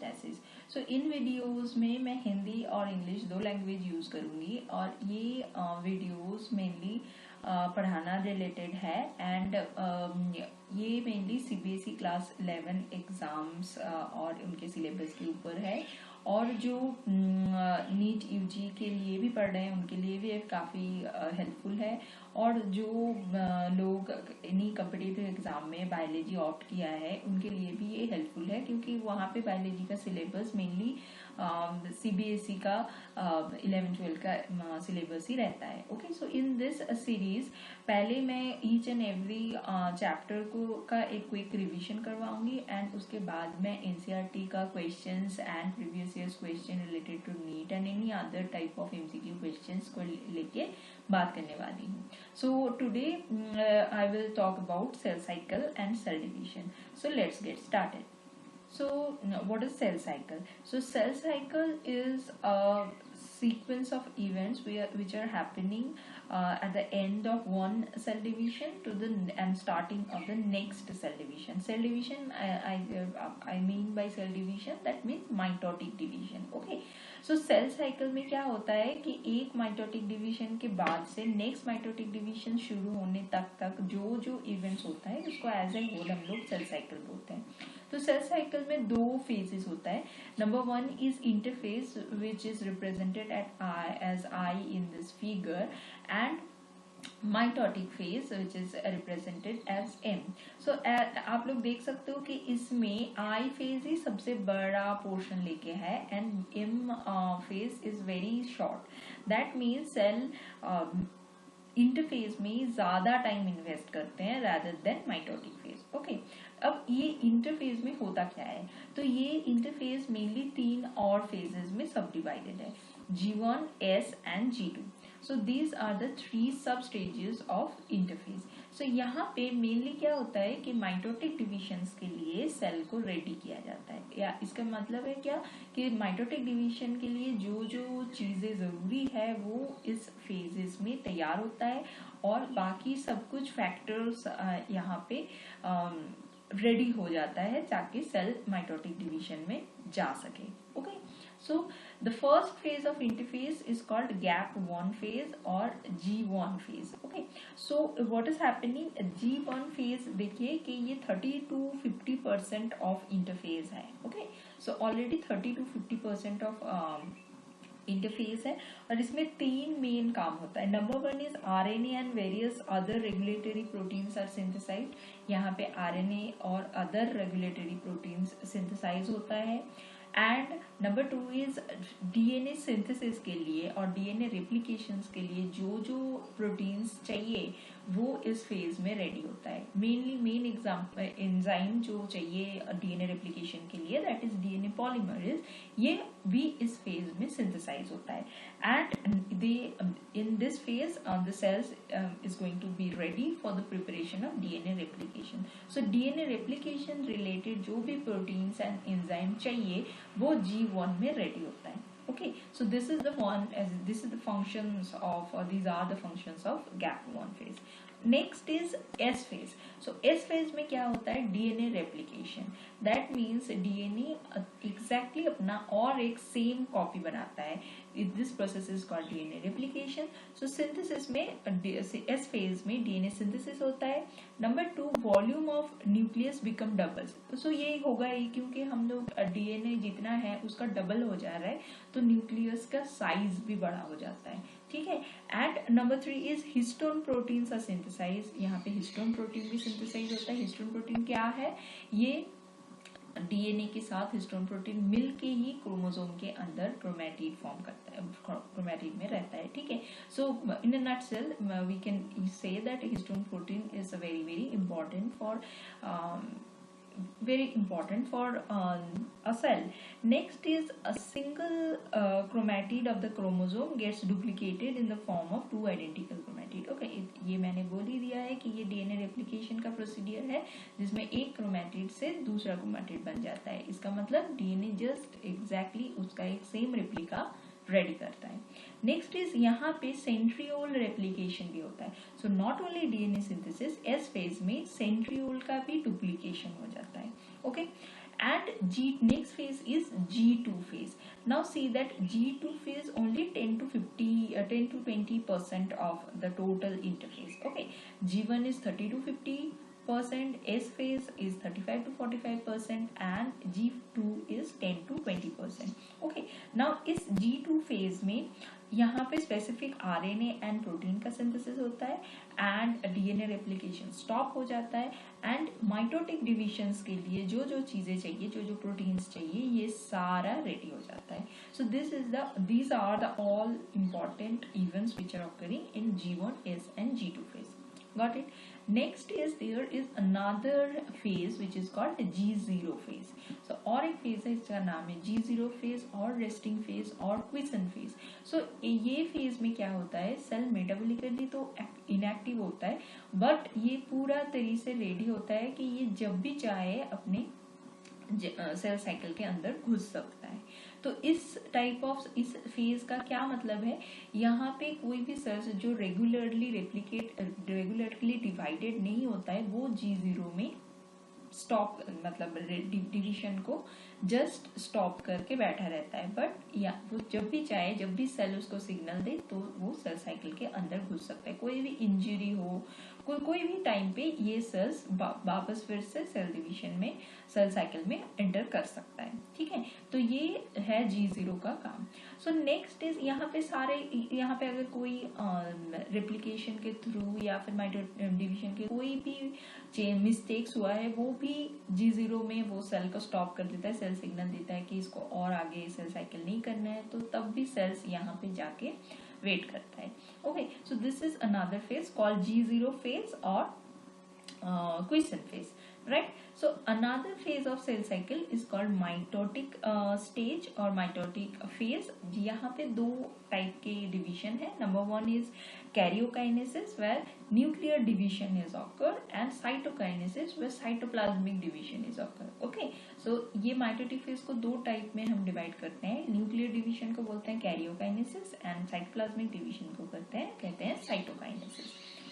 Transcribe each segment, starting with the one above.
classes. So इन videos में मैं हिंदी और इंग्लिश दो लैंग्वेज यूज़ करूँगी और ये वीडियोस मेनली पढ़ाना रिलेटेड है एंड ये मेनली CBSE क्लास 11 एग्ज़ाम्स और उनके सिलेबस के ऊपर है और जो नीट UG के लिए भी पढ़ रहे हैं उनके लिए भी काफ़ी हेल्पफुल है और जो लोग इन्हीं कॉम्पिटिटिव एग्ज़ाम में बायोलॉजी ऑप्ट किया है उनके लिए भी ये हेल्पफुल है क्योंकि वहाँ पे बायोलॉजी का सिलेबस मेनली CBSE का 11-12 का सिलेबस ही रहता है. Okay, so in this series पहले मैं ईच एंड एवरी चैप्टर का एक क्विक रिवीजन करवाऊंगी एंड उसके बाद मैं NCERT का questions and previous years question related to NEET and any other type of MCQ questions को लेके बात करने वाली हूँ. So today I will talk about cell cycle and cell division. So let's get started. So what is cell cycle? So cell cycle is a sequence of events which are happening at the end of one cell division to the and starting of the next cell division. Cell division, I mean by cell division that means mitotic division. Okay. So cell cycle में क्या होता है कि एक mitotic division के बाद से next mitotic division शुरू होने तक जो events होता है उसको as a whole हम लोग cell cycle बोलते हैं. तो सेल साइकिल में दो फेजेस होता है. Number 1 is interphase which is represented as I in this figure and mitotic phase which is represented as M. So आप लोग देख सकते हो कि इसमें आई फेज ही सबसे बड़ा पोर्शन लेके है and M phase is very short. That means cell interphase में ज्यादा टाइम इन्वेस्ट करते हैं rather than mitotic phase. Okay, अब ये इंटरफेज में होता क्या है? तो ये इंटरफेज मेनली 3 और फेजेस में सब डिवाइडेड है, G1, S and G2. So these are the 3 sub stages of interphase. सो यहाँ पे मेनली क्या होता है कि माइटोटिक डिविजन्स के लिए सेल को रेडी किया जाता है. या इसका मतलब है क्या कि माइटोटिक डिवीजन के लिए जो जो चीजें जरूरी है वो इस फेजेस में तैयार होता है और बाकी सब कुछ फैक्टर्स यहाँ पे रेडी हो जाता है ताकि सेल माइटोटिक डिवीजन में जा सके. Okay, so the first phase of interphase is called gap 1 phase or G1 phase. Okay, so what is happening? G1 phase देखिए कि ये 30 to 50% of interphase है. Okay, so already 30 to 50% of interphase है और इसमें 3 मेन काम होता है. Number 1 is RNA and various other regulatory proteins are synthesised. यहाँ पे RNA और अदर रेगुलेटरी प्रोटीन्स सिंथेसाइज होता है. And number 2 is DNA synthesis के लिए और DNA रेप्लिकेशंस के लिए जो जो प्रोटीन्स चाहिए वो इस फेज में रेडी होता है. मेनली मेन एग्जाम्पल एंजाइम जो चाहिए DNA रेप्लिकेशन के लिए दैट इज DNA पॉलीमरेज, ये भी इस फेज में सिंथेसाइज होता है. And they in this phase the cells is going to be ready for the preparation of DNA replication. So DNA replication related जो भी प्रोटीन्स एंड एंजाइम चाहिए वो G1 में रेडी होता है. Okay, so this is the functions of or these are the functions of gap 1 phase. Next is S phase. So S phase में क्या होता है? DNA replication. That means DNA exactly अपना और एक सेम कॉपी बनाता है. This process is called DNA replication. So synthesis में S phase में DNA synthesis होता है. Number 2, volume of nucleus become doubles. So ये होगा ही क्योंकि हम लोग DNA जितना है उसका डबल हो जा रहा है तो न्यूक्लियस का साइज भी बड़ा हो जाता है. ठीक है. And number 3 is histone proteins are synthesize. यहाँ पे हिस्टोन प्रोटीन भी सिंथेसाइज होता है. हिस्टोन प्रोटीन क्या है? ये DNA के साथ हिस्टोन प्रोटीन मिल के ही क्रोमोसोम के अंदर क्रोमैटिड फॉर्म करता है, क्रोमैटिड में रहता है. ठीक है. So in a nutshell we can say that histone protein is very very important for a cell. Next is a single chromatid of the chromosome gets duplicated in the form of 2 identical chromatid. Okay, ये मैंने बोल ही दिया है कि ये DNA replication का procedure है जिसमें एक क्रोमैटिड से दूसरा क्रोमैटिड बन जाता है. इसका मतलब DNA जस्ट एग्जैक्टली उसका एक सेम रेप्लिका रेडी करता है. नेक्स्ट इज यहाँ पे सेंट्रियोल रेप्लिकेशन भी होता है. So not only DNA synthesis, S phase में सेंट्रियोल का भी डुप्लीकेशन हो जाता है. Okay, and next phase is G2 phase. Now see that G2 phase only 10 to 20% of the total interface. Okay, G1 is 30 to 50%, S phase is 35 to 45%, and G2 is 10 to 20%. Okay, now इस G2 phase में यहाँ पे specific RNA and protein का synthesis होता है and DNA replication stop हो जाता है एंड माइटोटिक डिविजन्स के लिए जो जो चीजें चाहिए, जो जो प्रोटीन्स चाहिए, ये सारा रेडी हो जाता है. सो these are the all important events which are occurring in G1S and G2 phase. Got it? Next is there is another phase which is called G0 phase. So और एक phase है, इसका नाम है G0 phase और resting phase और quiescent phase. So ये phase में क्या होता है, सेल मेटाबॉलिकली तो इनएक्टिव होता है, बट ये पूरा तरीके से रेडी होता है कि ये जब भी चाहे अपने सेल साइकिल के अंदर घुस सकता है. तो इस टाइप ऑफ इस फेज का क्या मतलब है, यहाँ पे कोई भी सेल्स जो रेगुलरली डिवाइडेड नहीं होता है वो G0 में स्टॉप, मतलब डिवीजन को जस्ट स्टॉप करके बैठा रहता है. बट या वो जब भी चाहे, जब भी सेल उसको सिग्नल दे तो वो सेल साइकिल के अंदर घुस सकता है. कोई भी इंजरी हो, कोई भी टाइम पे ये सेल्स वापस फिर से सेल डिवीजन में, सेल साइकिल में एंटर कर सकता है. ठीक है, तो ये है G0 का काम. सो नेक्स्ट इज यहाँ पे अगर कोई रेप्लिकेशन के थ्रू या फिर माइटो डिवीजन के कोई भी मिस्टेक्स हुआ है, वो भी G0 में वो सेल को स्टॉप कर देता है, सेल सिग्नल देता है कि इसको और आगे सेल साइकिल नहीं करना है, तो तब भी सेल्स यहाँ पे जाके वेट करता है. Okay, so this is another phase called G0 phase और quiescent phase, right? So another phase of cell cycle is called mitotic stage or mitotic phase. यहाँ पे दो टाइप के डिवीजन है. Number one is karyokinesis where nuclear division is occur and cytokinesis where cytoplasmic division is occur. Okay, so ये mitotic phase को दो type में हम डिवाइड करते हैं. न्यूक्लियर डिवीजन को बोलते हैं karyokinesis एंड साइटोप्लाज्मिक डिवीजन को कहते हैं cytokinesis.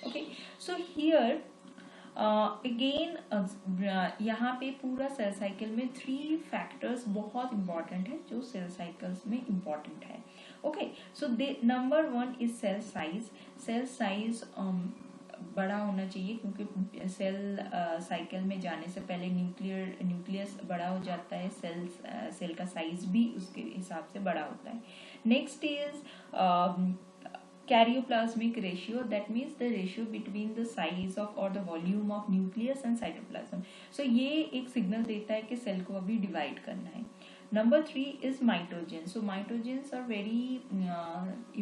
Okay, so here again यहाँ पे पूरा सेल साइकिल में 3 फैक्टर्स बहुत इंपॉर्टेंट है जो सेल साइकिल्स में इंपॉर्टेंट है. Okay, so number 1 is cell size. Cell size बड़ा होना चाहिए क्योंकि सेल साइकिल में जाने से पहले न्यूक्लियस बड़ा हो जाता है, सेल का साइज भी उसके हिसाब से बड़ा होता है. Next is karyoplasmic ratio, that means the ratio between the size of or the volume of nucleus and cytoplasm. So ये एक सिग्नल देता है कि सेल को अभी डिवाइड करना है. Number 3 is mitogen. So mitogens are very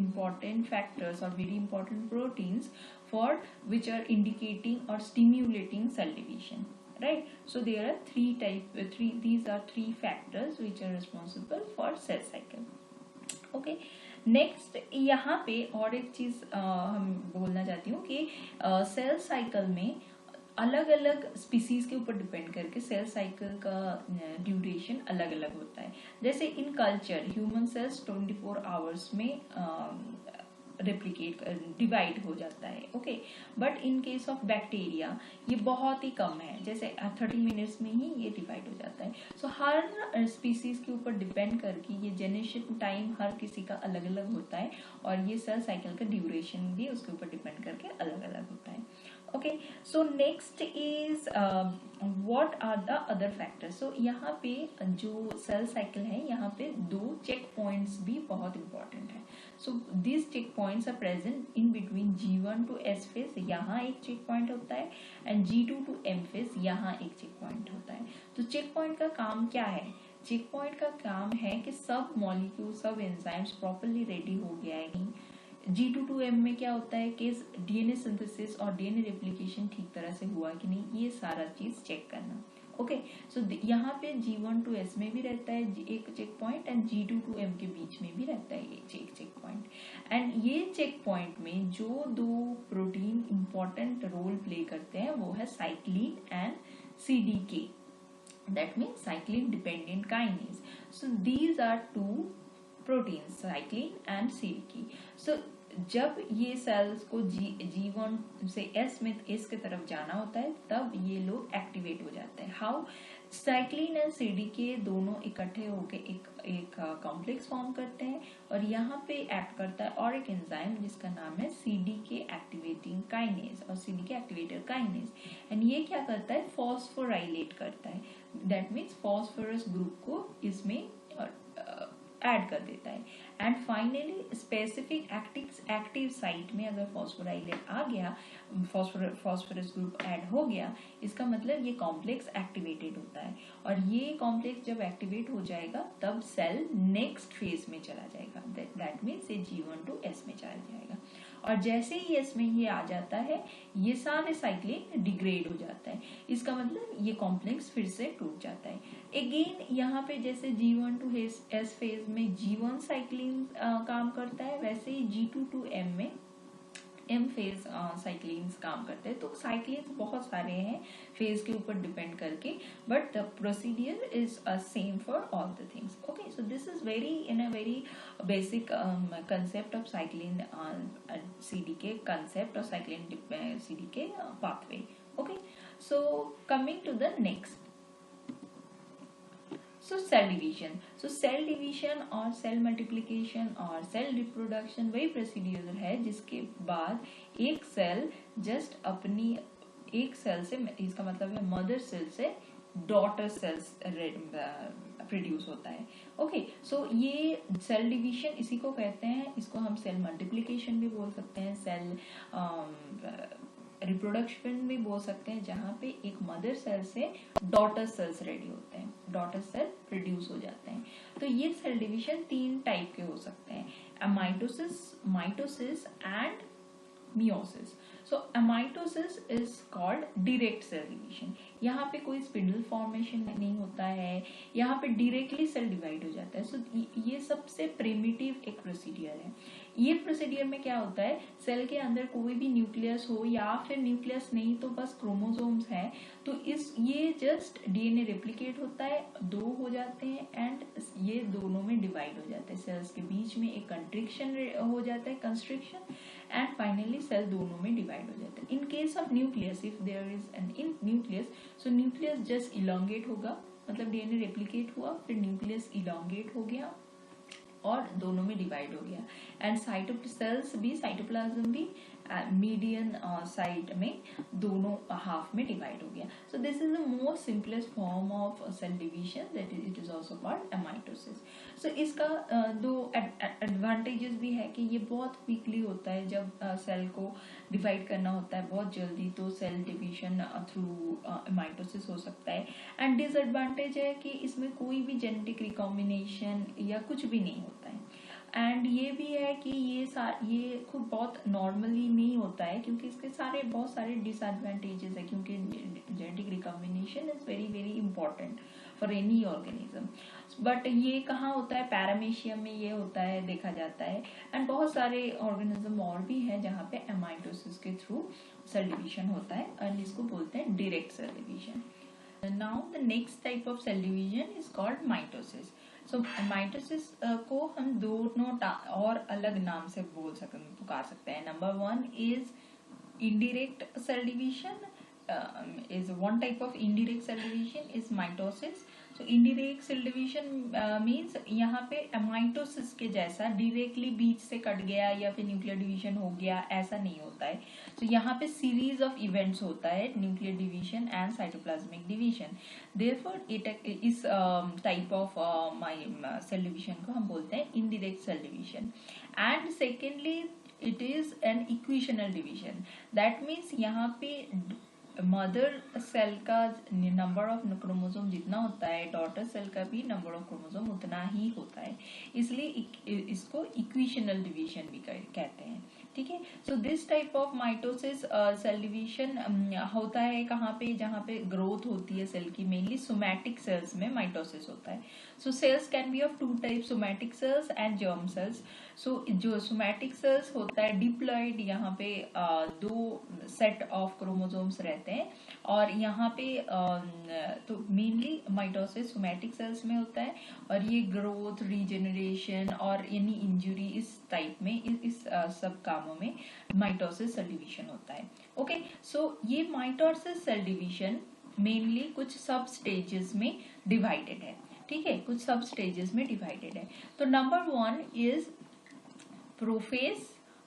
important factors or very important proteins for which are indicating or stimulating cell division. Right? So there are these are 3 factors which are responsible for cell cycle. Okay. Next यहाँ पे और एक चीज हम बोलना चाहती हूँ कि सेल साइकिल में अलग अलग स्पीसीज के ऊपर डिपेंड करके सेल साइकिल का ड्यूरेशन अलग अलग होता है. जैसे in culture human cells 24 hours में रेप्लिकेट डिवाइड हो जाता है. Okay, but in case of bacteria ये बहुत ही कम है, जैसे 30 मिनट्स में ही ये डिवाइड हो जाता है. सो हर स्पीसीज के ऊपर डिपेंड करके ये जेनेरेशन टाइम हर किसी का अलग अलग होता है और ये सेल साइकिल का ड्यूरेशन भी उसके ऊपर डिपेंड करके अलग अलग होता है. Okay, so next is what are the other factors. सो यहाँ पे जो सेल साइकिल है यहाँ पे 2 चेक पॉइंट्स भी बहुत इंपॉर्टेंट है. So this check points are present in between G1 to S phase, यहाँ एक चेक पॉइंट होता है, and G2 to M phase, यहाँ एक चेक पॉइंट होता है. तो चेक पॉइंट का काम क्या है? चेक पॉइंट का काम है कि सब मॉलिक्यूल, सब एंजाइम्स प्रॉपरली रेडी हो गया है कि G2 to M में क्या होता है कि डीएनए सिंथेसिस और डीएनए रेप्लिकेशन ठीक तरह से हुआ कि नहीं, ये सारा चीज चेक करना. ओके, सो यहाँ पे G1 to S में भी रहता है एक check point and G2 to M के बीच में भी रहता है एक चेक पॉइंट. एंड ये चेक पॉइंट में जो 2 प्रोटीन इंपॉर्टेंट रोल प्ले करते हैं वो है cyclin and CDK, that means cyclin dependent kinase. So these are 2 proteins, cyclin and CDK. So जब ये सेल्स को G1 से S के तरफ जाना होता है तब ये लोग एक्टिवेट हो जाते हैं। हाउ? साइक्लिन एंड CDK दोनों इकट्ठे होकर एक कॉम्प्लेक्स फॉर्म करते हैं और यहाँ पे एक्ट करता है और एक एंजाइम जिसका नाम है CDK एक्टिवेटिंग काइनेज और CDK एक्टिवेटर काइनेज। एंड ये क्या करता है? फॉस्फोराइलेट करता है। दैट मीन्स फॉस्फोरस ग्रुप को इसमें ऐड कर देता है। And finally specific active site में अगर फॉस्फोराइलेट आ गया, फॉस्फोरस ग्रुप ऐड हो गया, इसका मतलब ये कॉम्प्लेक्स एक्टिवेटेड होता है और ये कॉम्प्लेक्स जब एक्टिवेट हो जाएगा तब सेल नेक्स्ट फेज में चला जाएगा। दैट मीन्स ये G1 to S में चला जाएगा और जैसे ही S में ये आ जाता है ये सारे साइक्लिन डिग्रेड हो जाता है। इसका मतलब ये कॉम्प्लेक्स फिर से टूट जाता है। अगेन यहाँ पे जैसे G1 to S फेज में G1 साइक्लिन काम करता है, वैसे ही G2 to M में M फेज साइक्लिन्स काम करते हैं। तो साइक्लिन्स बहुत सारे हैं फेज के ऊपर डिपेंड करके, but the procedure is same for all the things. Okay, so this is very basic concept of cyclin CDK concept or cyclin CDK pathway. Okay, so coming to the next. So cell division और cell multiplication और cell reproduction वही procedure है जिसके बाद एक cell just अपनी एक cell से, इसका मतलब है मदर सेल से डॉटर सेल्स प्रोड्यूस होता है। ओके, सो ये सेल डिवीजन इसी को कहते हैं। इसको हम सेल मल्टीप्लिकेशन भी बोल सकते हैं, सेल रिप्रोडक्शन भी बोल सकते हैं, जहाँ पे एक मदर सेल से डॉटर सेल्स रेडी होते हैं, डॉटर सेल प्रोड्यूस हो जाते हैं। तो ये सेल डिवीजन 3 टाइप के हो सकते हैं, mitosis and meiosis. So mitosis is called direct cell division. यहाँ पे कोई स्पिंडल फॉर्मेशन नहीं होता है, यहाँ पे डायरेक्टली सेल डिवाइड हो जाता है। सो ये सबसे प्रिमिटिव एक प्रोसीडियर है। ये प्रोसीडियर में क्या होता है, सेल के अंदर कोई भी न्यूक्लियस हो या फिर न्यूक्लियस नहीं तो बस क्रोमोसोम्स है, तो ये जस्ट डीएनए रेप्लिकेट होता है, 2 हो जाते हैं एंड ये दोनों में डिवाइड हो जाते हैं। सेल्स के बीच में एक कंस्ट्रिक्शन हो जाता है, कंस्ट्रिक्शन, एंड फाइनली सेल दोनों में डिवाइड हो जाता है। In case of nucleus, if there is an in nucleus, so nucleus just elongate होगा, मतलब डीएनए रेप्लिकेट हुआ, फिर न्यूक्लियस इलोंगेट हो गया और दोनों में डिवाइड हो गया। एंड सेल्स भी, साइटोप्लाज्म भी मीडियन साइड में दोनों हाफ में डिवाइड हो गया। So this is the most simplest form of cell division, that is it is also called mitosis. So इसका 2 एडवांटेजेस भी है कि ये बहुत क्विकली होता है। जब सेल को डिवाइड करना होता है बहुत जल्दी, तो सेल डिवीजन थ्रू माइटोसिस हो सकता है। एंड डिसएडवांटेज है कि इसमें कोई भी जेनेटिक रिकॉम्बिनेशन या कुछ भी नहीं होता है। एंड ये भी है कि ये खुद बहुत नॉर्मली नहीं होता है, क्योंकि इसके बहुत सारे डिसएडवांटेजेस है, क्योंकि genetic recombination is very important for any organism. But ये कहाँ होता है, पैरामीशियम में ये होता है, देखा जाता है। एंड बहुत सारे ऑर्गेनिज्म और भी हैं जहाँ पे माइटोसिस के थ्रू सेल डिवीजन होता है, एंड इसको बोलते हैं direct cell division. Now the next type of cell division is called mitosis. So mitosis को हम दोनों और अलग नाम से पुकार सकते हैं। Number 1 is indirect cell division, is one type of indirect cell division is mitosis. So indirect cell division means यहाँ पे माइटोसिस के जैसा डायरेक्टली बीच से कट गया या फिर न्यूक्लियर डिवीजन हो गया, ऐसा नहीं होता है। तो यहाँ पे सीरीज ऑफ इवेंट्स होता है, nuclear division and cytoplasmic division. Therefore इस टाइप ऑफ सेल डिवीजन को हम बोलते हैं indirect cell division. And secondly it is an equational division. That means यहाँ पे मदर सेल का नंबर ऑफ क्रोमोसोम जितना होता है, डॉटर सेल का भी नंबर ऑफ क्रोमोसोम उतना ही होता है, इसलिए इसको इक्वेशनल डिवीजन भी कहते हैं। ठीक है, so this type of mitosis cell division होता है कहाँ पे, जहाँ पे ग्रोथ होती है सेल की, मेनली सोमैटिक सेल्स में माइटोसिस होता है। So cells can be of 2 type, somatic cells and germ cells. So जो सोमैटिक सेल्स होता है डिप्लॉइड, यहाँ पे 2 सेट ऑफ क्रोमोसोम्स रहते हैं, और यहाँ पे तो मेनली माइटोसिस सोमैटिक सेल्स में होता है, और ये ग्रोथ, रीजेनरेशन और एनी इंजुरी इस टाइप में इस सब कामों में माइटोसिस सेल डिवीजन होता है। ओके, सो ये माइटोसिस सेल डिवीजन मेनली कुछ सब स्टेजेस में डिवाइडेड है। ठीक है, कुछ सब स्टेजेस में डिवाइडेड है। तो number 1 is prophase,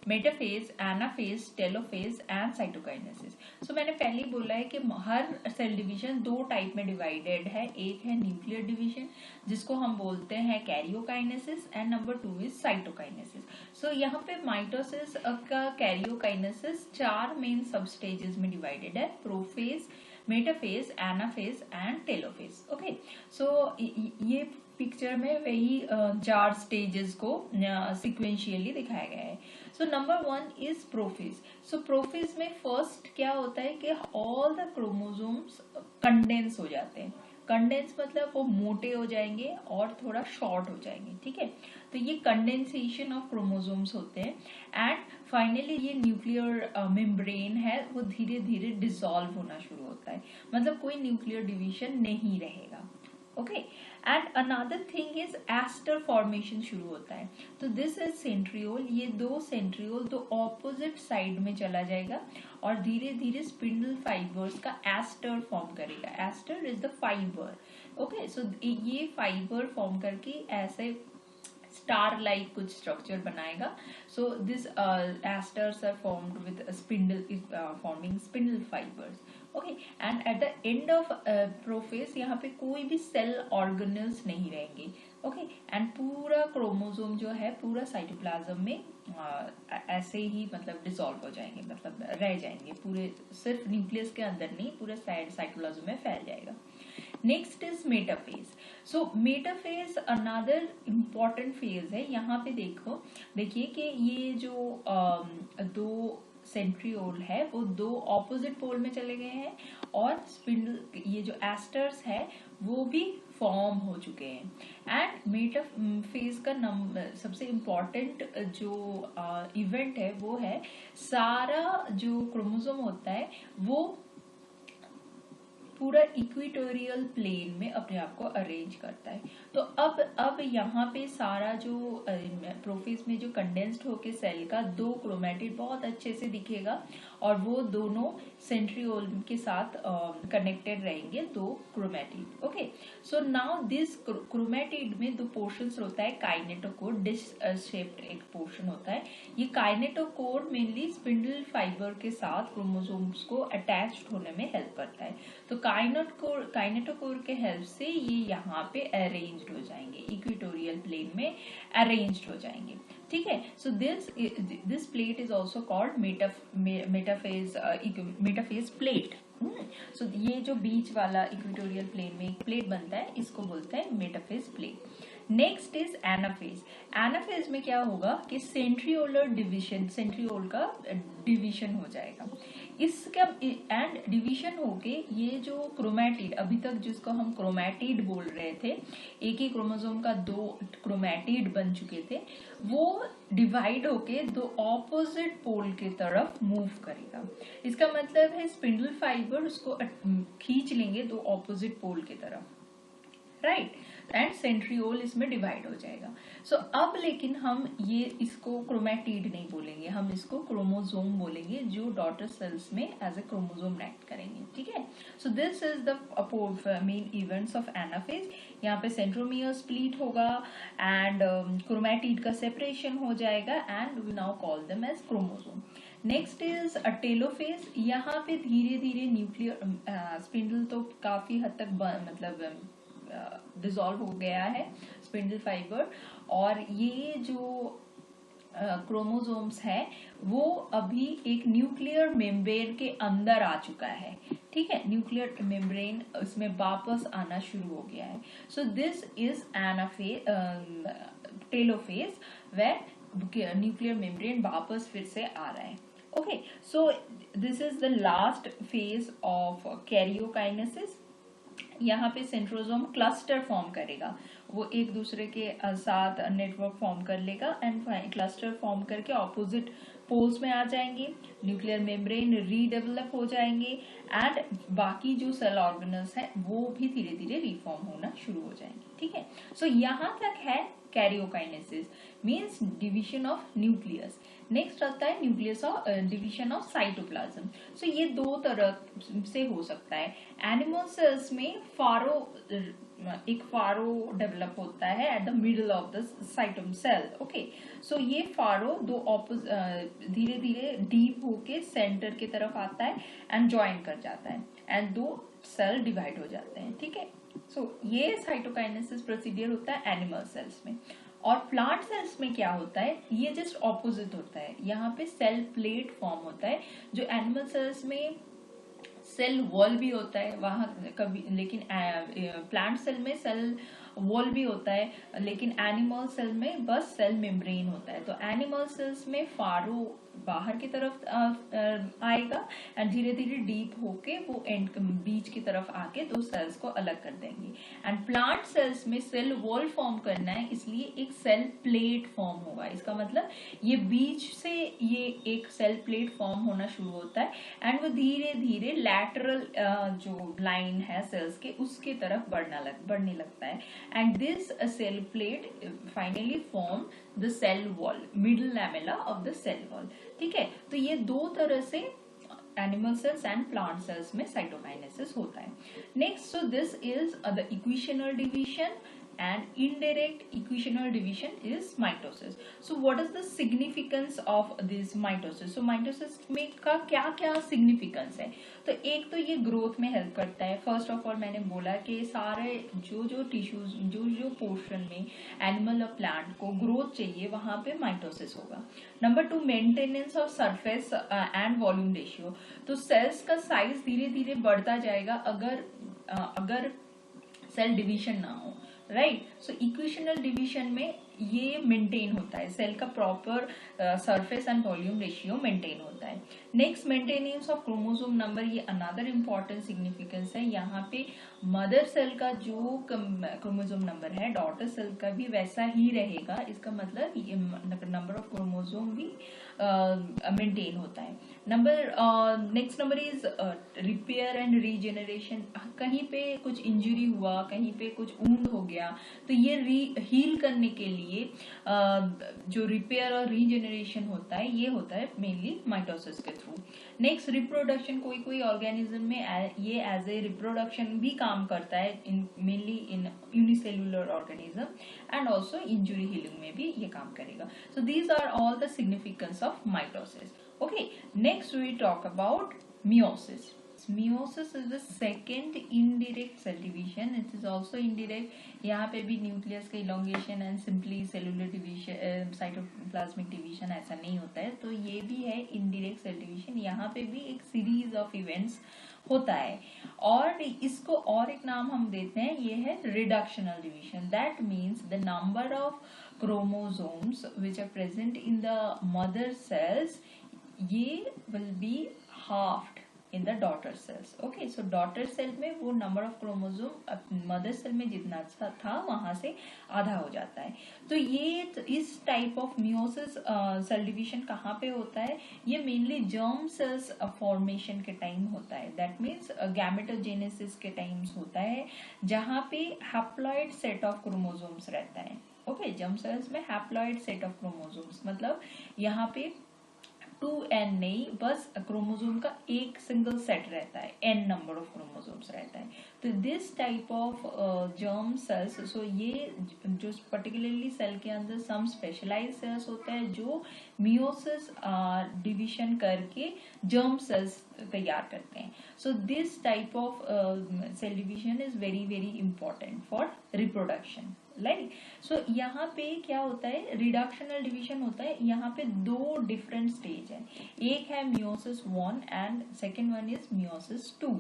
metaphase, anaphase, telophase and cytokinesis. So मैंने पहले ही बोला है कि हर सेल डिवीजन दो टाइप में डिवाइडेड है। एक है न्यूक्लियर डिवीजन जिसको हम बोलते हैं karyokinesis and number 2 is cytokinesis. So यहाँ पे माइटोसिस का कैरियोकाइनेसिस 4 मेन सब स्टेजेस में डिवाइडेड है, prophase, metaphase, anaphase and telophase. Okay, so ये पिक्चर में वही 4 स्टेजेस को सिक्वेंशियली दिखाया गया है। सो number 1 is prophase. So prophase में फर्स्ट क्या होता है कि ऑल द क्रोमोसोम्स कंडेंस हो जाते हैं। कंडेंस मतलब वो मोटे हो जाएंगे और थोड़ा शॉर्ट हो जाएंगे। ठीक है, तो ये कंडेंसेशन ऑफ क्रोमोसोम्स होते हैं एंड फाइनली ये न्यूक्लियर मेम्ब्रेन है वो धीरे धीरे डिसॉल्व होना शुरू होता है, मतलब कोई न्यूक्लियर डिवीजन नहीं रहेगा। Okay, and another thing is aster formation शुरू होता है। तो दिस इज सेंट्रियोल, ये दो सेंट्रियोल तो ऑपोजिट साइड में चला जाएगा और धीरे धीरे स्पिंडल फाइबर्स का एस्टर फॉर्म करेगा। Aster is the fibre. Okay, so ये फाइबर फॉर्म करके ऐसे स्टार लाइक कुछ स्ट्रक्चर बनाएगा। So this asters are formed with spindle forming spindle fibres. Okay, and at the end of prophase यहाँ पे कोई भी सेल ऑर्गेनल्स नहीं रहेंगे। ओके, एंड पूरा क्रोमोसोम जो है पूरा साइटोप्लाज्म में ऐसे ही मतलब डिसॉल्व हो जाएंगे, मतलब रह जाएंगे पूरे, सिर्फ न्यूक्लियस के अंदर नहीं पूरे साइटोप्लाज्म में फैल जाएगा। Next is metaphase. So metaphase another important phase है। यहाँ पे देखिए कि ये जो दो सेंट्रियोल है वो दो ऑपोजिट पोल में चले गए हैं और स्पिंडल ये जो एस्टर्स है वो भी फॉर्म हो चुके हैं। एंड मेटाफेज का सबसे इम्पॉर्टेंट जो इवेंट है वो है सारा जो क्रोमोसोम होता है वो पूरा इक्वेटोरियल प्लेन में अपने आप को अरेंज करता है। तो अब यहाँ पे सारा जो प्रोफेज में जो कंडेंस्ड होके सेल का दो क्रोमेटिड बहुत अच्छे से दिखेगा और वो दोनों सेंट्रियोल के साथ कनेक्टेड रहेंगे, दो chromatid. Okay, so now this chromatid में दो पोर्शंस होता है, काइनेटोकोर, डिश शेप्ड एक पोर्शन होता है। ये काइनेटोकोर मेनली स्पिंडल फाइबर के साथ क्रोमोसोम्स को अटैच्ड होने में हेल्प करता है। तो काइनेटोकोर के हेल्प से ये यहाँ पे अरेंज्ड हो जाएंगे, इक्वेटोरियल प्लेन में अरेंज्ड हो जाएंगे। ठीक है, so this plate is also called metaphase plate. So ये जो बीच वाला इक्वेटोरियल प्लेन में एक प्लेट बनता है इसको बोलते हैं metaphase plate. Next is anaphase. Anaphase में क्या होगा कि सेंट्रियोलर डिवीजन, सेंट्रियोल का डिवीजन हो जाएगा। इसका एंड डिवीजन होके ये जो क्रोमेटिड, अभी तक जिसको हम क्रोमेटिड बोल रहे थे, एक ही क्रोमोसोम का दो क्रोमेटिड बन चुके थे, वो डिवाइड होके दो ऑपोजिट पोल की तरफ मूव करेगा। इसका मतलब है स्पिंडल फाइबर उसको खींच लेंगे दो ऑपोजिट पोल की तरफ, राइट, एंड सेंट्रियोल इसमें डिवाइड हो जाएगा। सो अब लेकिन हम ये इसको क्रोमेटिड नहीं बोलेंगे, हम इसको क्रोमोसोम बोलेंगे जो डॉटर सेल्स में एज ए क्रोमोसोम एक्ट करेंगे। ठीक है, so this is the main events of anaphase. यहाँ पे सेंट्रोमियर स्प्लिट होगा एंड क्रोमेटिड का सेपरेशन हो जाएगा and we now call them as chromosome. Next is telophase. यहाँ पे धीरे धीरे न्यूक्लियर स्पिंडल तो काफी हद तक मतलब डिसॉल्व हो गया है स्पिंडल फाइबर, और ये जो क्रोमोसोम्स है वो अभी एक न्यूक्लियर मेम्ब्रेन के अंदर आ चुका है। ठीक है, न्यूक्लियर मेम्ब्रेन इसमें वापस आना शुरू हो गया है। So this is telophase where nuclear membrane वापस फिर से आ रहा है। Okay, so this is the last phase of karyokinesis. यहाँ पे सेंट्रोसोम क्लस्टर फॉर्म करेगा, वो एक दूसरे के साथ नेटवर्क फॉर्म कर लेगा एंड क्लस्टर फॉर्म करके ऑपोजिट पोल्स में आ जाएंगे, न्यूक्लियर मेम्ब्रेन रीडेवलप हो जाएंगे एंड बाकी जो सेल ऑर्गेनल्स हैं वो भी धीरे धीरे रिफॉर्म होना शुरू हो जाएंगे। ठीक है। सो यहाँ तक है karyokinesis, means division of nucleus. Next आता है nucleus of division of cytoplasm. So ये दो तरह से हो सकता है। एनिमल सेल्स में एक फारो डेवलप होता है at the middle of the cytome cell. Okay, so ये फारो धीरे धीरे डीप होके सेंटर की तरफ आता है एंड ज्वाइन कर जाता है एंड दो सेल डिवाइड हो जाते हैं। ठीक है, सो ये साइटोकाइनेसिस प्रोसीडियर होता है एनिमल सेल्स में। और प्लांट सेल्स में क्या होता है, ये जस्ट ऑपोजिट होता है। यहाँ पे सेल प्लेट फॉर्म होता है। जो एनिमल सेल्स में सेल वॉल भी होता है वहां कभी, लेकिन प्लांट सेल में सेल वॉल भी होता है, लेकिन एनिमल सेल में बस सेल मेम्ब्रेन होता है। तो एनिमल सेल्स में फारो बाहर की तरफ आएगा एंड धीरे धीरे डीप होके वो एंड बीच की तरफ आके दो सेल्स को अलग कर देंगे। एंड प्लांट सेल्स में सेल वॉल फॉर्म करना है, इसलिए एक सेल प्लेट फॉर्म होगा। इसका मतलब ये बीच से ये एक सेल प्लेट फॉर्म होना शुरू होता है एंड वो धीरे धीरे लैटरल जो लाइन है सेल्स के उसके तरफ बढ़ने लगता है and this cell plate finally form the cell wall, middle lamella of the cell wall. ठीक है, तो ये दो तरह से animal cells and plant cells में साइटोकाइनेसिस होता है। Next, so this is the equational division and indirect equational division is mitosis. So what is the significance of this mitosis? So mitosis में का क्या क्या significance है? तो एक तो ये ग्रोथ में हेल्प करता है। फर्स्ट ऑफ ऑल मैंने बोला कि सारे जो टिश्यूज जो पोर्शन में एनिमल और प्लांट को ग्रोथ चाहिए वहां पे माइटोसिस होगा। Number 2, maintenance of surface and volume ratio. तो सेल्स का साइज धीरे धीरे बढ़ता जाएगा अगर सेल डिवीजन ना हो, राइट। सो इक्वेशनल डिवीजन में ये मेंटेन होता है, सेल का proper surface and volume ratio maintain होता है। Next, maintenance of chromosome number, ये अनदर इम्पॉर्टेंट सिग्निफिकेंस है। यहाँ पे मदर सेल का जो क्रोमोसोम नंबर है डॉटर सेल का भी वैसा ही रहेगा। इसका मतलब ये नंबर ऑफ क्रोमोसोम भी मेंटेन होता है। Next number is repair and regeneration. कहीं पे कुछ इंजरी हुआ, कहीं पे कुछ वुंड हो गया, तो ये हील करने के लिए जो रिपेयर और रीजेनरेशन होता है ये होता है मेनली माइटोसिस के थ्रू। Next, reproduction. कोई ऑर्गेनिज्म में ये एज ए रिप्रोडक्शन भी काम करता है, mainly in unicellular organism and also injury healing में भी ये काम करेगा। So these are all the significance of mitosis. Okay, next we talk about meiosis. Meiosis is the second indirect cell division. It is also indirect. यहाँ पे भी nucleus का elongation and simply cellular division, cytoplasmic division ऐसा नहीं होता है। तो ये भी है इनडायरेक्ट सेल डिवीजन। यहाँ पे भी एक सीरीज ऑफ इवेंट्स होता है और इसको और एक नाम हम देते हैं, ये है reductional division. That means the number of chromosomes which are present in the mother cells ये will be halved in the daughter cells. Okay, so daughter cell में वो number of chromosome mother cell में जितना था वहां से आधा हो जाता है। तो ये इस type of meiosis cell division कहाँ पे होता है? ये mainly germ cells formation के टाइम होता है। That means gametogenesis के टाइम्स होता है जहाँ पे haploid set of chromosomes रहता है। ओके, जर्म सेल्स में हैप्लॉइड सेट ऑफ क्रोमोसोम्स, मतलब यहाँ पे 2n नहीं, बस क्रोमोसोम का एक सिंगल सेट रहता है, n नंबर ऑफ क्रोमोसोम्स रहता है। तो this type of germ cells, so ये जो पर्टिकुलरली सेल के अंदर सम स्पेशलाइज्ड सेल्स होते हैं जो मियोसिस डिवीजन करके जर्म सेल्स तैयार करते हैं। So this type of cell division is very very important for reproduction, right. So यहाँ पे क्या होता है, रिडक्शनल डिवीजन होता है। यहाँ पे दो डिफरेंट स्टेज है, एक है meiosis 1 and second one is meiosis 2।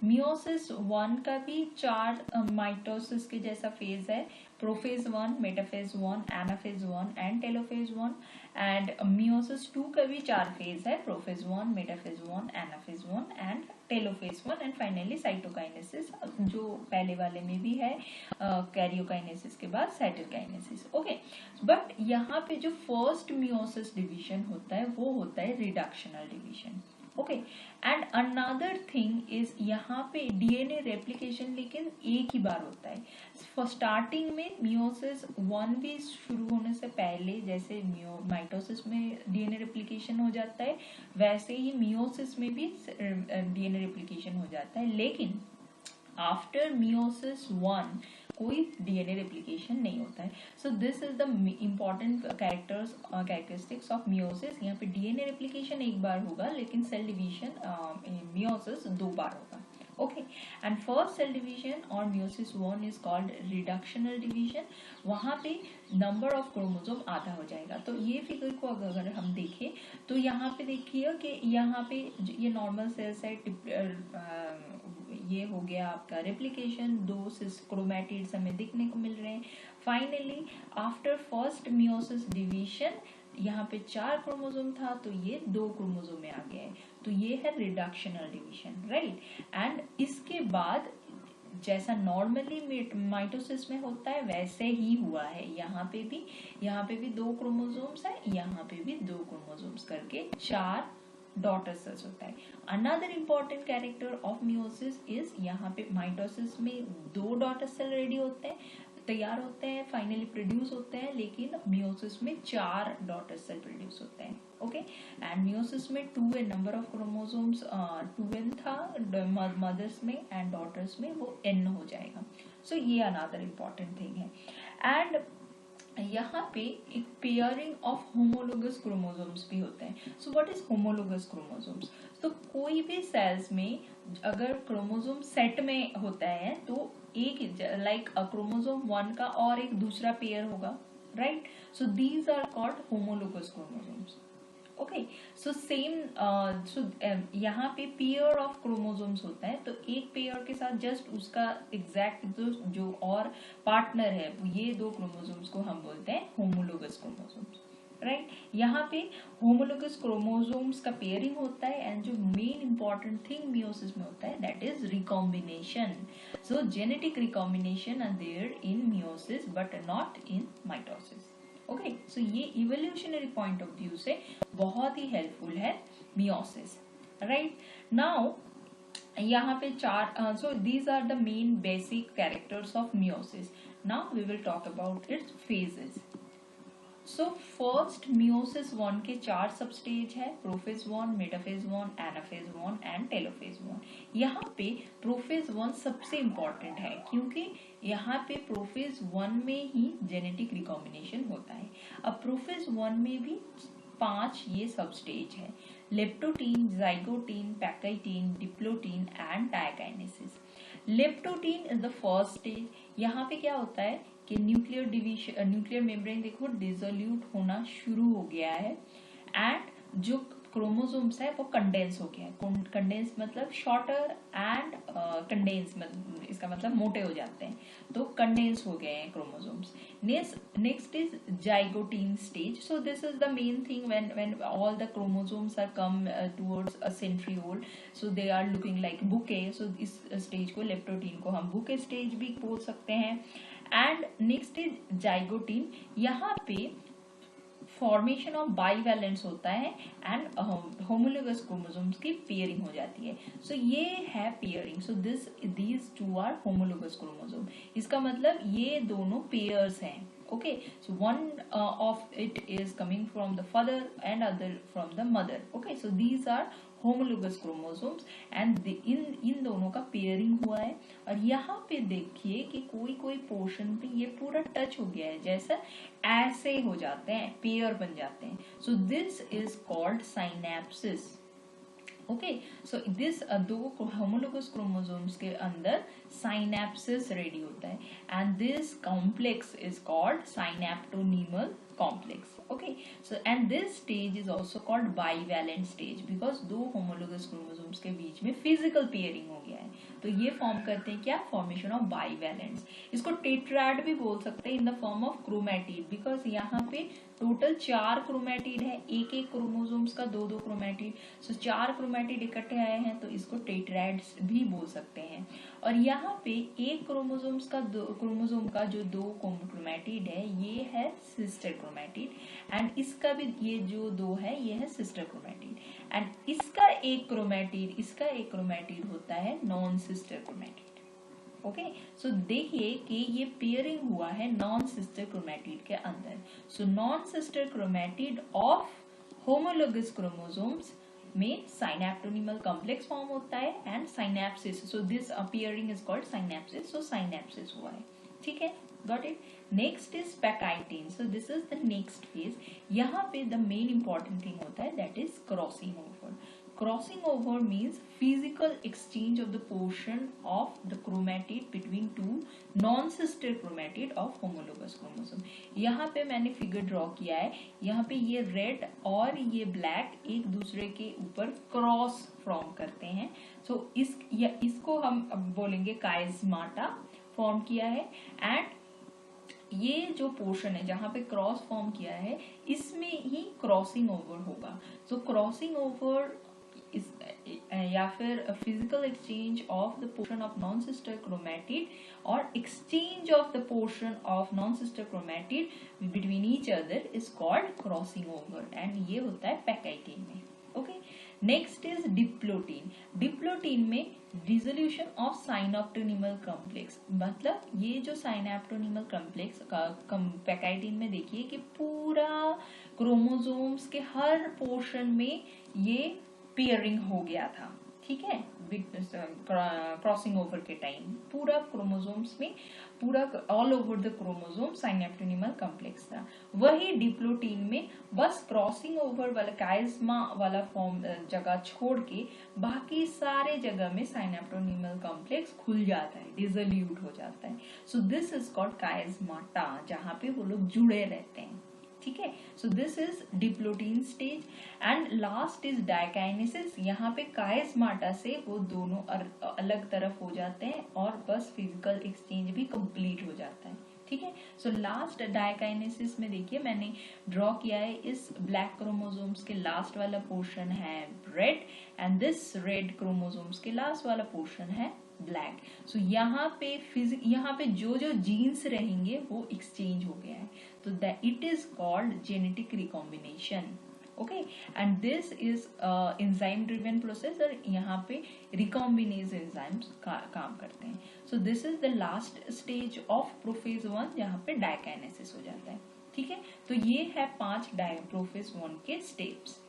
Meiosis 1 का भी 4 माइटोसिस के जैसा फेज है, prophase 1, metaphase 1, anaphase 1 and telophase 1। And meiosis 2 का भी 4 फेज है, prophase 1, metaphase 1, anaphase 1 and telophase 1 and finally cytokinesis, जो पहले वाले में भी है, कैरियोकाइनेसिस के बाद साइटोकाइनेसिस। ओके, बट यहाँ पे जो फर्स्ट मियोसिस डिवीजन होता है वो होता है reductional division. Okay, and another thing is यहाँ पे डीएनए रेप्लिकेशन लेकिन एक ही बार होता है। स्टार्टिंग में मियोसिस 1 भी शुरू होने से पहले जैसे माइटोसिस में डीएनए रेप्लिकेशन हो जाता है, वैसे ही मियोसिस में भी डीएनए रेप्लिकेशन हो जाता है, लेकिन आफ्टर मियोसिस 1 कोई डीएनए रेप्लिकेशन नहीं होता है। So this is the important characteristics of meiosis. यहाँ पे डीएनए रेप्लिकेशन एक बार होगा लेकिन सेल डिवीजन मियोसिस 2 बार होगा। Okay, and first cell division और meiosis 1 is called reductional division. वहां पे नंबर ऑफ क्रोमोसोम आधा हो जाएगा। तो ये फिगर को अगर हम देखें तो यहाँ पे देखिए कि यहाँ पे ये नॉर्मल सेल्स है, ये हो गया आपका रेप्लिकेशन, 2 सिस क्रोमैटिड्स हमें दिखने को मिल रहे हैं। Finally after first meiosis division यहाँ पे 4 क्रोमोसोम था तो ये 2 क्रोमोसोम में आ गया है, तो ये है रिडक्शनल डिवीजन, राइट। एंड इसके बाद जैसा नॉर्मली माइटोसिस में होता है वैसे ही हुआ है। यहाँ पे भी 2 क्रोमोसोम्स है, यहाँ पे भी 2 क्रोमोसोम्स करके 4 डॉटर सेल्स होता है। Another important character of meiosis is यहाँ पे माइटोसिस में 2 डॉटर सेल रेडी होते हैं, तैयार होते हैं, फाइनली प्रोड्यूस होते हैं, लेकिन मियोसिस में 4 डॉटर सेल प्रोड्यूस होते हैं। ओके, एंड मियोसिस में 2 नंबर ऑफ क्रोमोसोम्स 2n था मदर्स में, एंड डॉटर्स में वो n हो जाएगा। सो ये अनदर इम्पॉर्टेंट थिंग है। एंड यहाँ पे एक पेयरिंग ऑफ होमोलोगस क्रोमोसोम्स भी होते हैं। So what is homologous chromosomes? तो कोई भी सेल्स में अगर क्रोमोसोम सेट में होता है तो एक लाइक क्रोमोसोम 1 का और एक दूसरा पेयर होगा, right. So these are called homologous chromosomes. Okay, so same यहाँ पे पेयर ऑफ क्रोमोसोम्स होता है, तो एक पेयर के साथ जस्ट उसका एग्जैक्ट जो और पार्टनर है ये 2 क्रोमोसोम्स को हम बोलते हैं होमोलोगस क्रोमोसोम्स, राइट। यहाँ पे होमोलोगस क्रोमोसोम्स का पेयरिंग होता है, एंड जो मेन इंपॉर्टेंट थिंग मियोसिस में होता है that is recombination. So genetic recombination are there in meiosis but not in mitosis. Okay, so ये इवोल्यूशनरी पॉइंट ऑफ व्यू से बहुत ही हेल्पफुल है मियोसिस, राइट। नाउ यहाँ पे 4 so these are the main basic characters of meiosis. Now we will talk about its phases. So first meiosis 1 के 4 sub stage है, prophase 1, metaphase 1, anaphase 1 and telophase 1। यहाँ पे प्रोफेज 1 सबसे important है क्योंकि यहाँ पे प्रोफेज 1 में ही जेनेटिक रिकॉम्बिनेशन होता है। अब प्रोफेज 1 में भी 5 ये सब स्टेज है, leptotene, zygotene, pachytene, diplotene and diakinesis. Leptotene is the first stage. यहाँ पे क्या होता है कि न्यूक्लियर मेम्ब्रेन देखो डिसोल्यूट होना शुरू हो गया है, एंड जो क्रोमोसोम्स है वो कंडेंस हो गया है। कंडेंस मतलब शॉर्टर, एंड कंडेंस इसका मतलब मोटे हो जाते हैं, तो कंडेंस हो गए हैं chromosomes. Next is zygotene stage. So this is the main thing when all the chromosomes are come towards a centriole, so they are looking like bouquet. So इस स्टेज को, लेप्टोटीन को हम बुके स्टेज भी बोल सकते हैं। And next is zygotene. यहाँ पे फॉर्मेशन ऑफ बाइवैलेंस होता है एंड होमोलोगस क्रोमोसोम्स की पेयरिंग हो जाती है। सो ये है pairing. So these 2 are homologous chromosome. इसका मतलब ये दोनों पेयर्स हैं। Okay, so one of it is coming from the father and other from the mother. Okay, so these are homologous chromosomes and इन दोनों का पेयरिंग हुआ है। और यहाँ पे देखिए कि कोई पोर्शन पे ये पूरा टच हो गया है, जैसा ऐसे हो जाते हैं, पेयर बन जाते हैं। So this is called synapsis. Okay, so this 2 homologous chromosomes के अंदर साइनेप्सिस रेडी होता है, and this complex is called synaptonemal complex. Okay, so and this stage is also called bivalent stage because 2 homologous chromosomes के बीच में physical pairing हो गया है, तो ये फॉर्म करते हैं क्या, फॉर्मेशन ऑफ बाइवैलेंट्स। इसको टेट्राड भी बोल सकते हैं in the form of chromatid because यहाँ पे टोटल 4 क्रोमेटिड है, एक एक क्रोमोसोम्स का 2 क्रोमेटिड, सो 4 क्रोमेटिड इकट्ठे आए हैं तो इसको टेट्राइड्स भी बोल सकते हैं। और यहाँ पे एक क्रोमोसोम का जो 2 क्रोमेटिड है ये है सिस्टर क्रोमेटिड, एंड इसका भी ये जो 2 है ये है सिस्टर क्रोमेटिड, एंड इसका एक क्रोमेटिड होता है नॉन सिस्टर क्रोमेटिड। ओके, सो देखिए कि ये पेयरिंग हुआ है नॉन सिस्टर क्रोमेटिड के अंदर। So non sister chromatid of homologous chromosomes में साइनेप्टोनिमल कॉम्प्लेक्स फॉर्म होता है and synapsis, so this appearing is called synapsis, so synapsis हुआ है। ठीक है, got it. Next is pachytene, so this is the next phase. यहाँ पे the main important thing होता है that is crossing over. Crossing over means physical exchange of the portion of the chromatid between two non-sister chromatid of homologous chromosome। यहाँ पे मैंने figure draw किया है, यहाँ पे ये रेड और ये ब्लैक एक दूसरे के ऊपर क्रॉस फॉर्म करते हैं। सो इसको हम अब बोलेंगे काइज़माटा फॉर्म किया है, एंड ये जो पोर्शन है जहाँ पे क्रॉस फॉर्म किया है इसमें ही क्रॉसिंग ओवर होगा। सो क्रॉसिंग ओवर या फिर physical exchange of the portion of non sister chromatid और exchange of the portion of non sister chromatid between each other is called crossing over, and ये होता है पैकाइटिन में। Okay, next is diplotene. Diplotene में dissolution of synaptonemal complex, मतलब ये जो साइनेप्टोनिमल complex पैकाइटिन में देखिए कि पूरा क्रोमोसोम्स के हर पोर्शन में ये पेयरिंग हो गया था। ठीक है, क्रॉसिंग ओवर के टाइम पूरा क्रोमोसोम्स में पूरा all over the chromosome synaptonemal complex था। वही डिप्लोटीन में बस क्रॉसिंग ओवर वाला काइज़मा वाला फॉर्म जगह छोड़ के बाकी सारे जगह में साइनेप्टोनिमल कॉम्प्लेक्स खुल जाता है, डिसोल्यूट हो जाता है। सो दिस इज कॉल्ड काइज़माटा, जहाँ पे वो लोग जुड़े रहते हैं। ठीक है, so this is diplotene stage, and last is diakinesis. यहाँ पे काइज़माटा से वो दोनों अलग तरफ हो जाते हैं और बस फिजिकल एक्सचेंज भी कंप्लीट हो जाता है। ठीक है, सो लास्ट डायकाइनेसिस में देखिए मैंने ड्रॉ किया है, इस ब्लैक क्रोमोसोम्स के लास्ट वाला पोर्शन है red, and this red chromosomes के लास्ट वाला पोर्शन है ब्लैक। सो यहाँ पे जो जो जीन्स रहेंगे वो एक्सचेंज हो गया है, तो it is called genetic recombination. Okay, and this is enzyme driven process, और यहाँ पे रिकॉम्बिनेज एंजाइम्स काम करते हैं। So this is the last stage of prophase 1 जहाँ पे डायकाइनेसिस हो जाता है। ठीक है, तो ये है 5 प्रोफेज 1 के steps.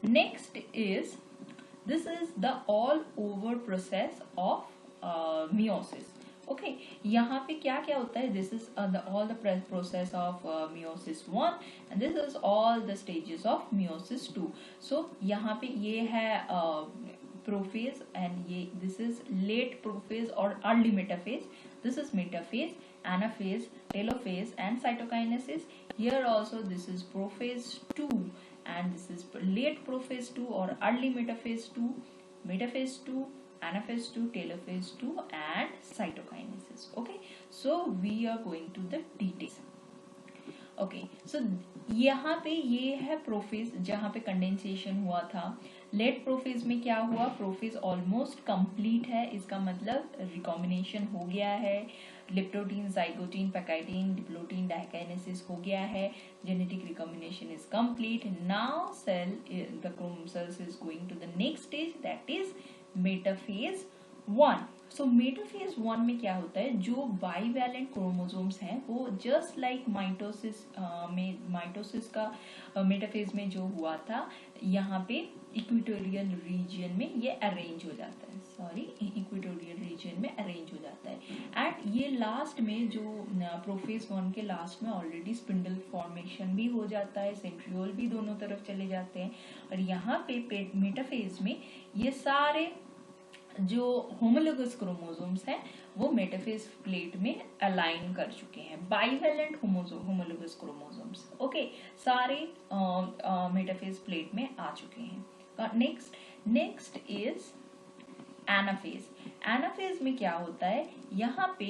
Next is this is the all over process of meiosis। Okay, यहाँ पे क्या क्या होता है, this is all the process of meiosis 1 and this is all the stages of meiosis 2। so यहाँ पे ये है प्रोफेज, एंड ये दिस इज लेट प्रोफेज और early metaphase, this is metaphase, anaphase, telophase and cytokinesis. Here also this is prophase 2 and this is late prophase 2 or early metaphase 2, metaphase 2, anaphase 2, telophase 2 and cytokinesis। okay, so we are going to the details। okay, so यहाँ पे ये है prophase जहाँ पे condensation हुआ था। Late prophase में क्या हुआ, प्रोफेज ऑलमोस्ट कंप्लीट है, इसका मतलब रिकॉम्बिनेशन हो गया है, leptotene, zygotene, pachytene, diplotene, diakinesis हो गया है, genetic recombination is complete. Now the chrome cells is going to the next stage that is metaphase 1। So metaphase 1 में क्या होता है, जो बाइवैलेंट क्रोमोसोम्स हैं वो जस्ट लाइक माइटोसिस का मेटाफेज में जो हुआ था, यहाँ पे इक्वेटोरियल रीजन में ये अरेंज हो जाता है, इक्वेटोरियल रीजन में अरेंज हो जाता है। एंड ये लास्ट में जो प्रोफेज 1 के लास्ट में ऑलरेडी स्पिंडल फॉर्मेशन भी हो जाता है, सेंट्रियोल भी दोनों तरफ चले जाते हैं, और यहाँ पे मेटाफेज में ये सारे जो होमोलोगस क्रोमोसोम्स हैं वो मेटाफेज प्लेट में अलाइन कर चुके हैं, बाइवैलेंट होमोलोगस क्रोमोसोम्स। ओके, सारे मेटाफेज प्लेट में आ चुके हैं। Next is anaphase. एनाफेज में क्या होता है, यहाँ पे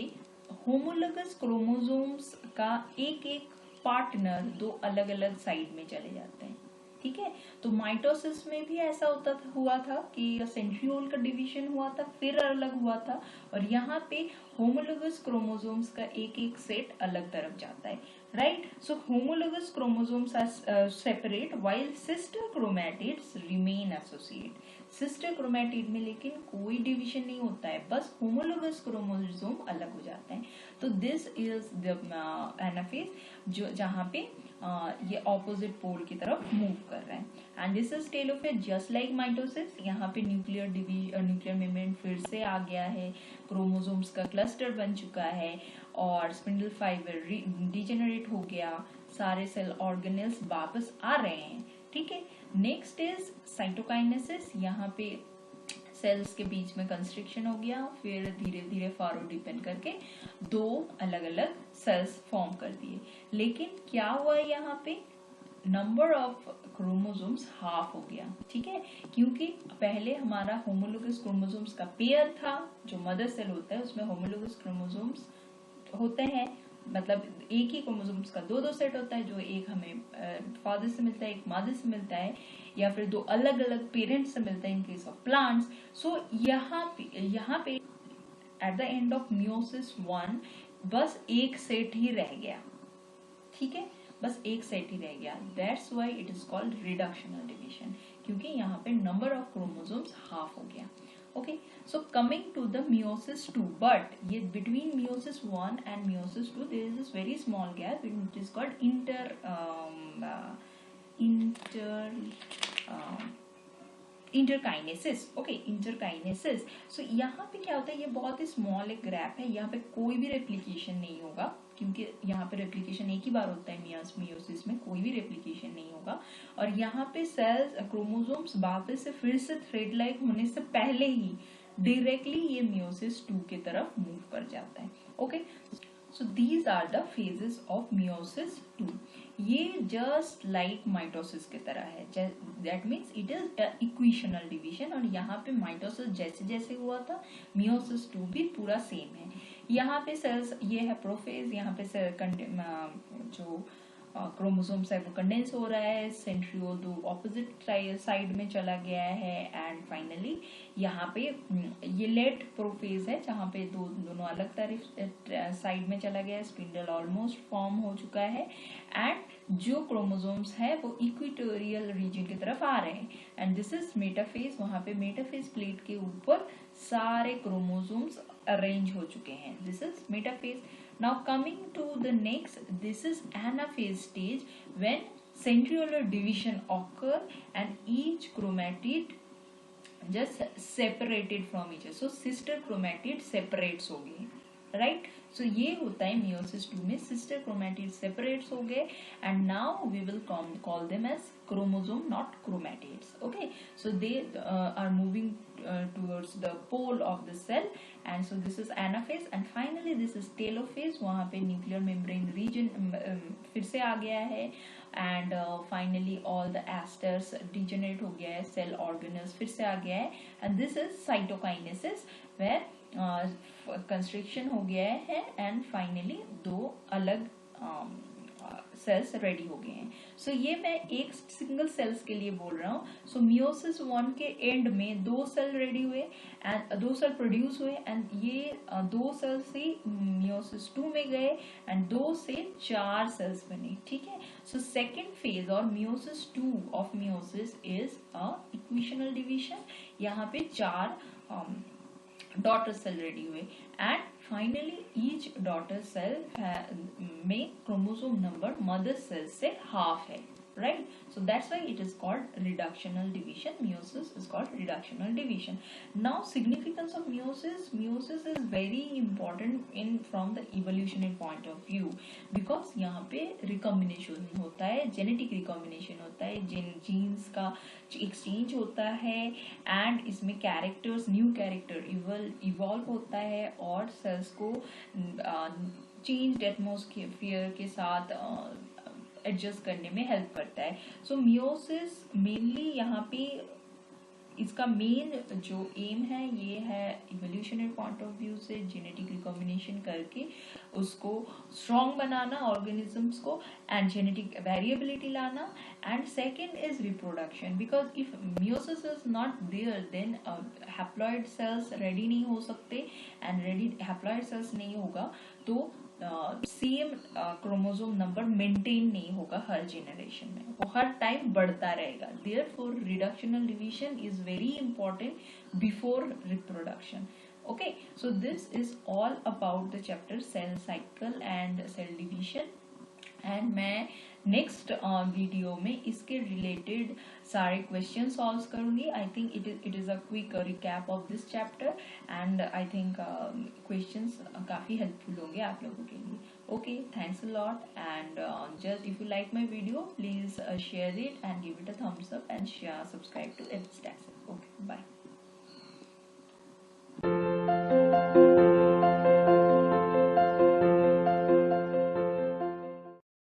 होमोलोगस क्रोमोसोम्स का एक एक पार्टनर दो अलग अलग साइड में चले जाते हैं। ठीक है, तो माइटोसिस में भी ऐसा हुआ था कि सेंट्रियोल का डिवीजन हुआ था, फिर अलग हुआ था, और यहाँ पे होमोलोगस क्रोमोसोम्स का एक एक सेट अलग तरफ जाता है, right. So homologous chromosomes are separate while sister chromatids remain associate. Sister chromatid में लेकिन कोई डिवीजन नहीं होता है, बस होमोलोगस क्रोमोसोम अलग हो जाते हैं। तो दिस इज द एनाफेज, जो जहाँ पे ये ऑपोजिट पोल की तरफ मूव कर रहा है। And this is telophase just like mitosis. यहाँ पे न्यूक्लियर मेम्ब्रेन फिर से आ गया है, क्रोमोसोम्स का क्लस्टर बन चुका है, और स्पिंडल फाइबर डिजेनरेट हो गया, सारे सेल ऑर्गेनेल्स वापस आ रहे हैं। ठीक है, नेक्स्ट इज साइटोकाइनेसिस। यहाँ पे सेल्स के बीच में कंस्ट्रिक्शन हो गया, फिर धीरे धीरे फारो डिपेंड करके दो अलग अलग सेल्स फॉर्म कर दिए। लेकिन क्या हुआ यहाँ पे, नंबर ऑफ क्रोमोसोम्स हाफ हो गया। ठीक है, क्योंकि पहले हमारा होमोलोगस क्रोमोसोम्स का पेयर था, जो मदर सेल होता है उसमें होमोलोगस क्रोमोसोम्स होते हैं, मतलब एक ही क्रोमोसोम्स का दो सेट होता है, जो एक हमें फादर से मिलता है, एक मदर से मिलता है, या फिर दो अलग अलग पेरेंट्स से मिलता है इन केस ऑफ प्लांट्स। सो यहाँ पे eight the end of meiosis 1 बस एक सेट ही रह गया। ठीक है, बस एक सेट ही रह गया। That's why it is called reductional division, क्योंकि यहाँ पे नंबर ऑफ क्रोमोसोम्स हाफ हो गया। Okay, so coming to the meiosis 2, but between meiosis 1 and meiosis 2 there is this very small gap, which is called interkinesis. Okay, interkinesis. So यहाँ पे क्या होता है, ये बहुत ही स्मॉल एक गैप है, यहाँ पे कोई भी रेप्लिकेशन नहीं होगा, क्योंकि यहाँ पे रेप्लिकेशन एक ही बार होता है, मियोसिस में कोई भी रेप्लिकेशन नहीं होगा, और यहाँ पे सेल्स क्रोमोसोम्स वापस से फिर से थ्रेड लाइक होने से पहले ही डायरेक्टली ये मियोसिस 2 की तरफ मूव कर जाता है। Okay, so these are the phases of meiosis 2। ये जस्ट लाइक माइटोसिस की तरह है, that means it is equational division, और यहाँ पे माइटोसिस जैसे जैसे हुआ था मियोसिस 2 भी पूरा सेम है। यहाँ पे सेल्स, ये है प्रोफेज, यहाँ पे जो क्रोमोसोम्स है वो कंडेंस हो रहा है, सेंट्रियोल दो ऑपोजिट साइड में चला गया है, एंड फाइनली यहाँ पे ये लेट प्रोफेज है, जहाँ पे दोनों अलग तरफ साइड में चला गया है, स्पिंडल ऑलमोस्ट फॉर्म हो चुका है, एंड जो क्रोमोसोम्स है वो इक्वेटोरियल रीजन की तरफ आ रहे हैं, एंड दिस इज मेटाफेज। वहां पे मेटाफेज प्लेट के ऊपर सारे क्रोमोसोम्स अरेंज हो चुके हैं, this is metaphase. Now coming to the next, this is anaphase stage, when centriolar division occur and each chromatid just separated from each other. So sister chromatid separates हो गए, right? So ये होता है meiosis 2 में, sister chromatids separates हो गए, and now we will call them as chromosome, not chromatids. Okay, so they are moving towards the pole of the cell, and so this is anaphase, and finally this is telophase। वहाँ पे nuclear membrane region फिर से आ गया है, and finally all the asters degenerate हो गया है, cell organelles फिर से आ गया है, and this is cytokinesis, where constriction हो गया है, एंड फाइनली दो अलग सेल्स रेडी हो गए हैं। सो ये मैं एक सिंगल सेल्स के लिए बोल रहा हूँ। सो मियोसिस 1 के एंड में दो सेल रेडी हुए एंड दो सेल प्रोड्यूस हुए, एंड ये दो सेल से मियोसिस 2 में गए, एंड 2 से 4 सेल्स बने। ठीक है, सो सेकेंड फेज और meiosis 2 of meiosis is a equational division. यहाँ पे 4 डॉटर सेल रेडी हुए, and finally each daughter cell में क्रोमोसोम नंबर मदर सेल से हाफ है, right? So that's why it is called reductional division. Meiosis is called reductional division. Now significance of meiosis is very important in from the evolutionary point of view, because यहाँ पे recombination होता है, genetic recombination होता है, genes का exchange होता है, and इसमें characters, new character evolve होता है, और cells को changed atmosphere के साथ एडजस्ट करने में हेल्प करता है। सो मियोसिस मेनली यहाँ पे इसका मेन जो एम है ये है इवोल्यूशनरी पॉइंट ऑफ व्यू से जेनेटिक रिकॉम्बिनेशन करके उसको स्ट्रॉन्ग बनाना ऑर्गेनिजम्स को एंड जेनेटिक वेरिएबिलिटी लाना and second is reproduction because if meiosis is not there then haploid cells ready नहीं हो सकते एंड रेडी हैप्लॉइड सेल्स नहीं होगा तो सेम क्रोमोसोम नंबर मेंटेन नहीं होगा हर जेनरेशन में, वो हर टाइम बढ़ता रहेगा. Therefore reductional division is very important before reproduction. Okay, so this is all about the chapter cell cycle and cell division. And मैं नेक्स्ट वीडियो में इसके रिलेटेड सारे क्वेश्चन सॉल्व करूंगी. I think it is a quick recap of this chapter and I think questions काफ़ी helpful होंगे आप लोगों के लिए. Okay, thanks a lot and just if you like my video please share it and give it a thumbs up and subscribe to Everest access. Okay, bye.